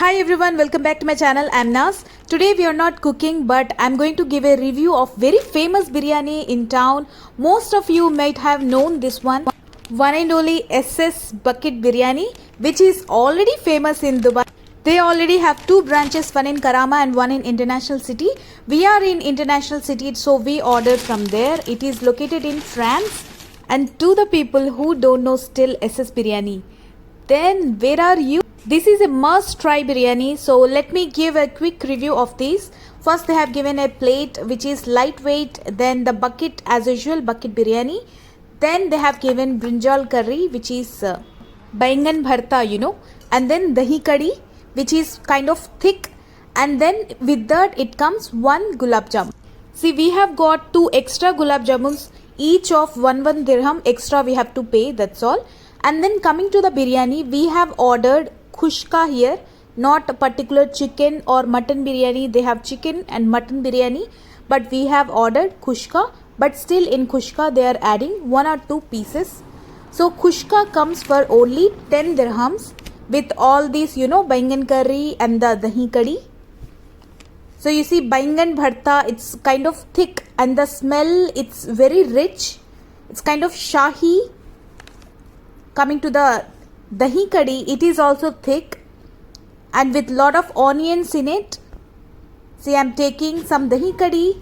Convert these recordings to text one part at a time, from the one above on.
Hi everyone, welcome back to my channel. I'm Nas. Today we are not cooking, but I'm going to give a review of very famous biryani in town. Most of you might have known this one and only SS Bucket Biryani, which is already famous in Dubai. They already have two branches, one in Karama and one in International City. We are in International City, so we ordered from there. It is located in France. And to the people who don't know still SS Biryani, then where are you? This is a must try biryani, so let me give a quick review of these. First they have given a plate which is lightweight, then the bucket as usual bucket biryani, then they have given brinjal curry which is baingan bharta, and then dahi kadi which is kind of thick, and then with that it comes one gulab jamun. See, we have got two extra gulab jamuns, each of 1 dirham extra we have to pay, that's all. And then coming to the biryani, we have ordered khushka here, not a particular chicken or mutton biryani. They have chicken and mutton biryani, but we have ordered khushka. But still in khushka they are adding 1 or 2 pieces. So khushka comes for only 10 dirhams with all these, baingan curry and the dahi kadi. So you see baingan bharta, it's kind of thick and the smell, it's very rich. It's kind of shahi. Coming to the dahi kadi, it is also thick and with lot of onions in it. See, I am taking some dahi kadi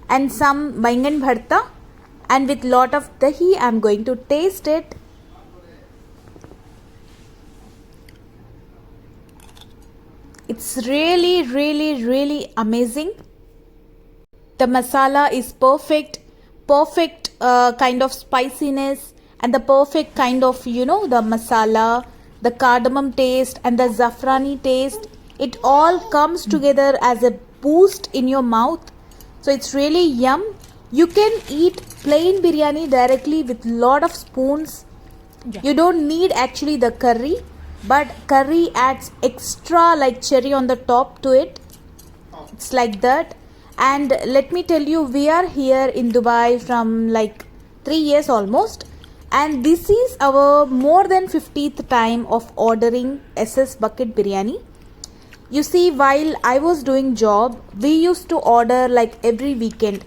and some baingan bharta, and with lot of dahi I am going to taste it. It's really amazing. The masala is perfect kind of spiciness, and the perfect kind of, the masala, the cardamom taste and the zafrani taste. It all comes together as a boost in your mouth. So it's really yum. You can eat plain biryani directly with lot of spoons. Yeah. You don't need actually the curry, but curry adds extra like cherry on the top to it. It's like that. And let me tell you, we are here in Dubai from like 3 years almost. And this is our more than 50th time of ordering SS Bucket Biryani. You see, while I was doing job, we used to order like every weekend.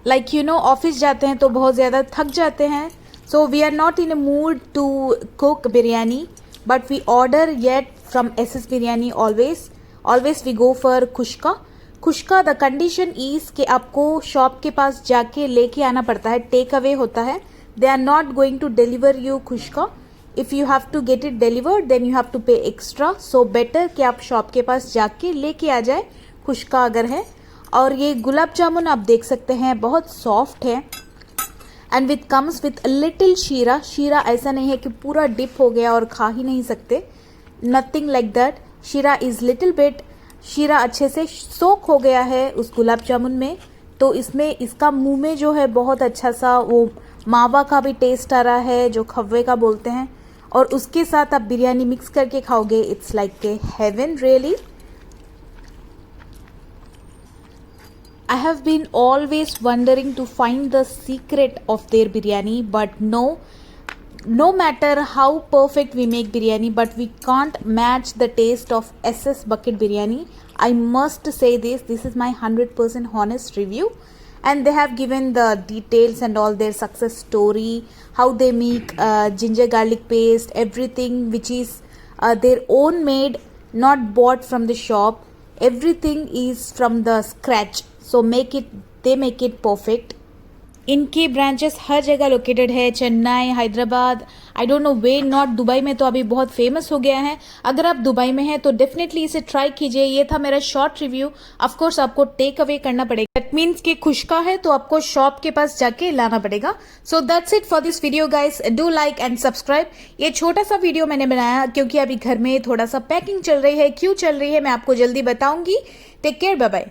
Like, office जाते हैं तो बहुत ज़्यादा थक जाते हैं. So we are not in a mood to cook biryani, but we order yet from SS Biryani always. Always we go for kushka. Kushka, the condition is कि आपको शॉप के पास जाके लेके आना पड़ता है, टेक अवे होता है. They are not going to deliver you kushka. If you have to get it delivered, then you have to pay extra. So better कि आप शॉप के पास जाके लेके आ जाए कुश्का अगर है. और ये गुलाब जामुन आप देख सकते हैं, बहुत सॉफ्ट है. And with comes with little शीरा. शीरा ऐसा नहीं है कि पूरा डिप हो गया और खा ही नहीं सकते. Nothing like that. शीरा इज लिटिल बिट. शीरा अच्छे से सोक हो गया है उस गुलाब जामुन में, तो इसमें इसका मुंह में जो है बहुत अच्छा सा वो मावा का भी टेस्ट आ रहा है, जो खव्वे का बोलते हैं. और उसके साथ आप बिरयानी मिक्स करके खाओगे, it's like a heaven really. I have been always wondering to find the secret of their biryani, but no matter how perfect we make biryani, but we can't match the taste of SS Bucket Biryani. I must say this is my 100% honest review. And they have given the details and all their success story, how they make ginger garlic paste, everything which is their own made, not bought from the shop. Everything is from the scratch. So they make it perfect. इनके branches हर जगह located है, Chennai, Hyderabad, I don't know way not. Dubai में तो अभी बहुत famous हो गया है. अगर आप दुबई में हैं तो डेफिनेटली इसे ट्राई कीजिए. ये था मेरा शॉर्ट रिव्यू. ऑफ कोर्स आपको टेक अवे करना पड़ेगा. दैट मीन्स कि खुशका है तो आपको शॉप के पास जाके लाना पड़ेगा. So that's it for this video guys. Do like and subscribe. ये छोटा सा वीडियो मैंने बनाया क्योंकि अभी घर में थोड़ा सा पैकिंग चल रही है. क्यों चल रही है मैं आपको जल्दी बताऊंगी. Take care, bye bye.